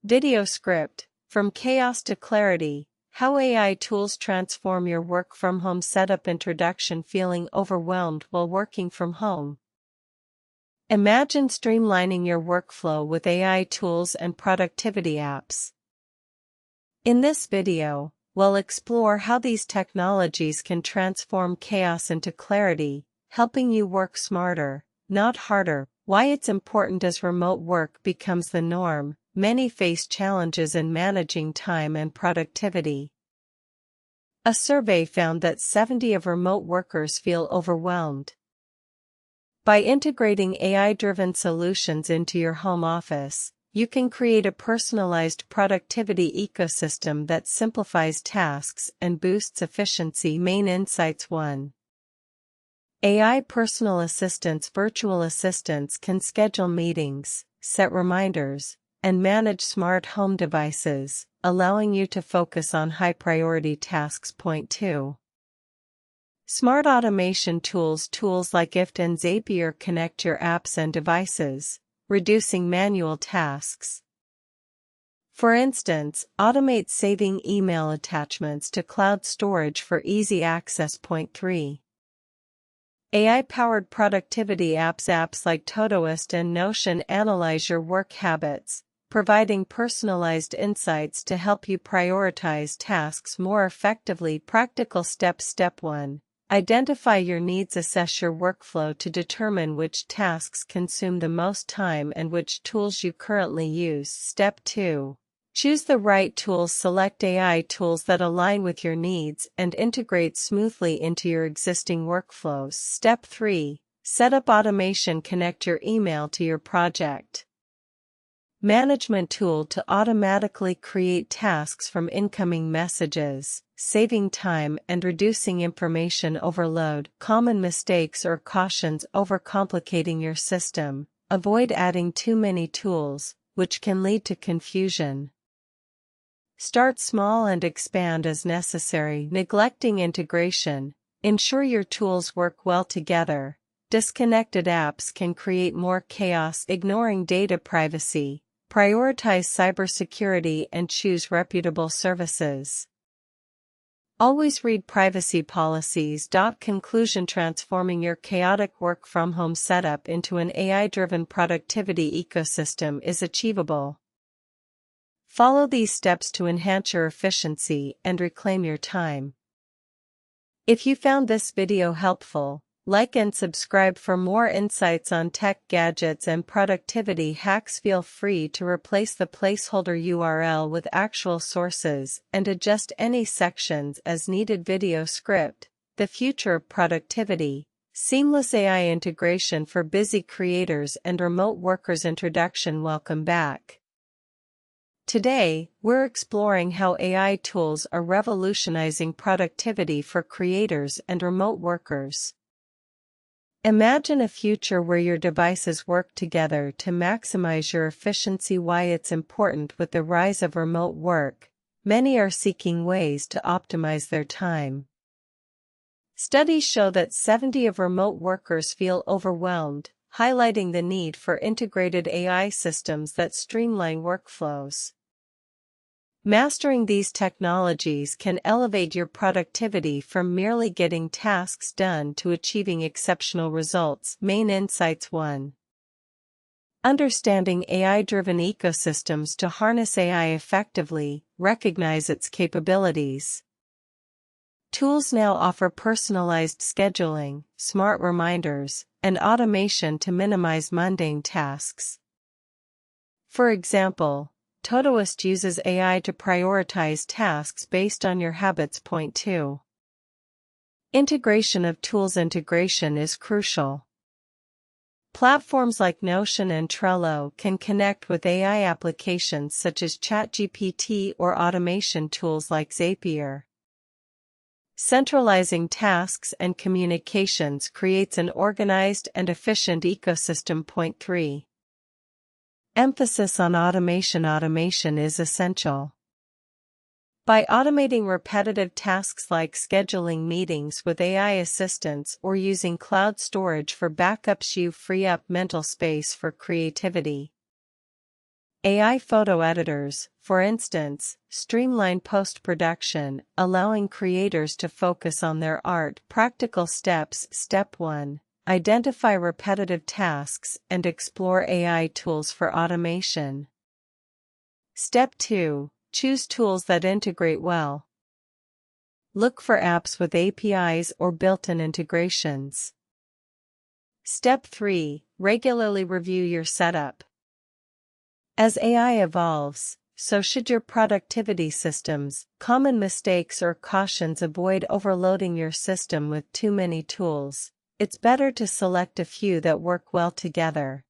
Video script, From Chaos to Clarity, How AI Tools Transform Your Work from Home Setup Introduction. Feeling overwhelmed while working from home? Imagine streamlining your workflow with AI tools and productivity apps. In this video, we'll explore how these technologies can transform chaos into clarity, helping you work smarter, not harder. Why it's important as remote work becomes the norm. Many face challenges in managing time and productivity. A survey found that 70% of remote workers feel overwhelmed. By integrating AI-driven solutions into your home office, you can create a personalized productivity ecosystem that simplifies tasks and boosts efficiency. Main insights. 1. AI personal assistants. Virtual assistants can schedule meetings, set reminders, and manage smart home devices, allowing you to focus on high-priority tasks. 2. Smart automation tools. Tools like IFT and Zapier connect your apps and devices, reducing manual tasks. For instance, automate saving email attachments to cloud storage for easy access. 3. AI-powered productivity apps. Apps like Todoist and Notion analyze your work habits, providing personalized insights to help you prioritize tasks more effectively. Practical steps. Step 1. Identify your needs. Assess your workflow to determine which tasks consume the most time and which tools you currently use. Step 2. Choose the right tools. Select AI tools that align with your needs and integrate smoothly into your existing workflows. Step 3. Set up automation. Connect your email to your project management tool to automatically create tasks from incoming messages, saving time and reducing information overload. Common mistakes or cautions. Overcomplicating your system. Avoid adding too many tools, which can lead to confusion. Start small and expand as necessary. Neglecting integration. Ensure your tools work well together. Disconnected apps can create more chaos. Ignoring data privacy. Prioritize cybersecurity and choose reputable services. Always read privacy policies. Conclusion. Transforming your chaotic work from home setup into an AI-driven productivity ecosystem is achievable. Follow these steps to enhance your efficiency and reclaim your time. If you found this video helpful, like and subscribe for more insights on tech gadgets and productivity hacks. Feel free to replace the placeholder URL with actual sources and adjust any sections as needed. Video script, The Future of Productivity, Seamless AI Integration for Busy Creators and Remote Workers. Introduction. Welcome back. Today, we're exploring how AI tools are revolutionizing productivity for creators and remote workers. Imagine a future where your devices work together to maximize your efficiency. Why it's important. With the rise of remote work, many are seeking ways to optimize their time. Studies show that 70% of remote workers feel overwhelmed, highlighting the need for integrated AI systems that streamline workflows. Mastering these technologies can elevate your productivity from merely getting tasks done to achieving exceptional results. Main insights. 1. Understanding AI-driven ecosystems to harness AI effectively. Recognize its capabilities. Tools now offer personalized scheduling, smart reminders, and automation to minimize mundane tasks. For example, Todoist uses AI to prioritize tasks based on your habits. 2. Integration of tools. Integration is crucial. Platforms like Notion and Trello can connect with AI applications such as ChatGPT or automation tools like Zapier. Centralizing tasks and communications creates an organized and efficient ecosystem. 3. Emphasis on automation. Automation is essential. By automating repetitive tasks like scheduling meetings with AI assistants or using cloud storage for backups, you free up mental space for creativity. AI photo editors, for instance, streamline post-production, allowing creators to focus on their art. Practical steps. Step 1. Identify repetitive tasks and explore AI tools for automation. Step 2. Choose tools that integrate well. Look for apps with APIs or built-in integrations. Step 3. Regularly review your setup. As AI evolves, so should your productivity systems. Common mistakes or cautions: avoid overloading your system with too many tools. It's better to select a few that work well together.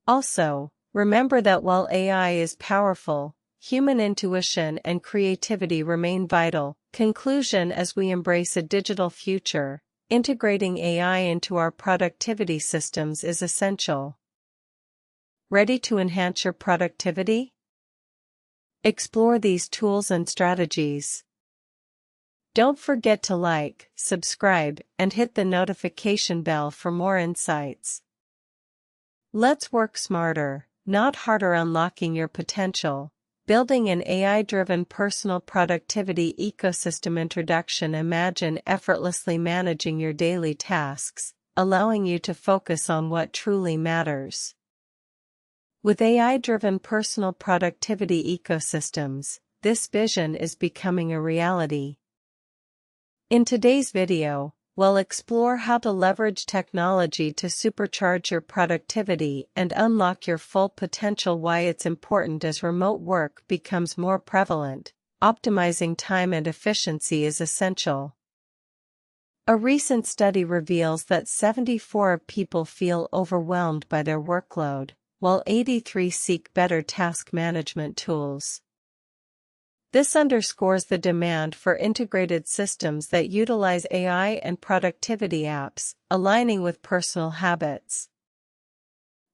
Also, remember that while AI is powerful, human intuition and creativity remain vital. Conclusion: as we embrace a digital future, integrating AI into our productivity systems is essential. Ready to enhance your productivity? Explore these tools and strategies. Don't forget to like, subscribe, and hit the notification bell for more insights. Let's work smarter, not harder, unlocking your potential. Building an AI-driven personal productivity ecosystem. Introduction. Imagine effortlessly managing your daily tasks, allowing you to focus on what truly matters. With AI-driven personal productivity ecosystems, this vision is becoming a reality. In today's video, we'll explore how to leverage technology to supercharge your productivity and unlock your full potential. Why it's important as remote work becomes more prevalent. Optimizing time and efficiency is essential. A recent study reveals that 74% of people feel overwhelmed by their workload, while 83% seek better task management tools. This underscores the demand for integrated systems that utilize AI and productivity apps, aligning with personal habits.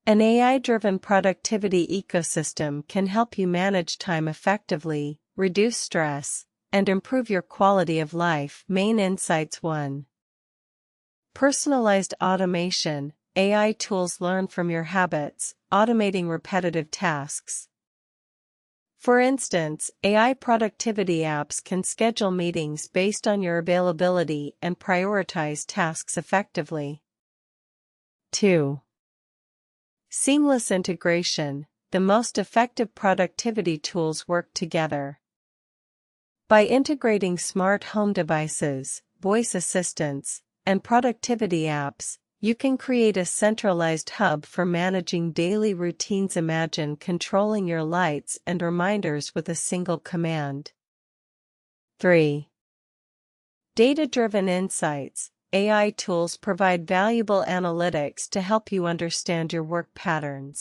An AI-driven productivity ecosystem can help you manage time effectively, reduce stress, and improve your quality of life. Main insights. 1. Personalized automation. AI tools learn from your habits, automating repetitive tasks. For instance, AI productivity apps can schedule meetings based on your availability and prioritize tasks effectively. 2. Seamless integration. The most effective productivity tools work together. By integrating smart home devices, voice assistants, and productivity apps, you can create a centralized hub for managing daily routines. Imagine controlling your lights and reminders with a single command. 3. Data-driven insights. AI tools provide valuable analytics to help you understand your work patterns.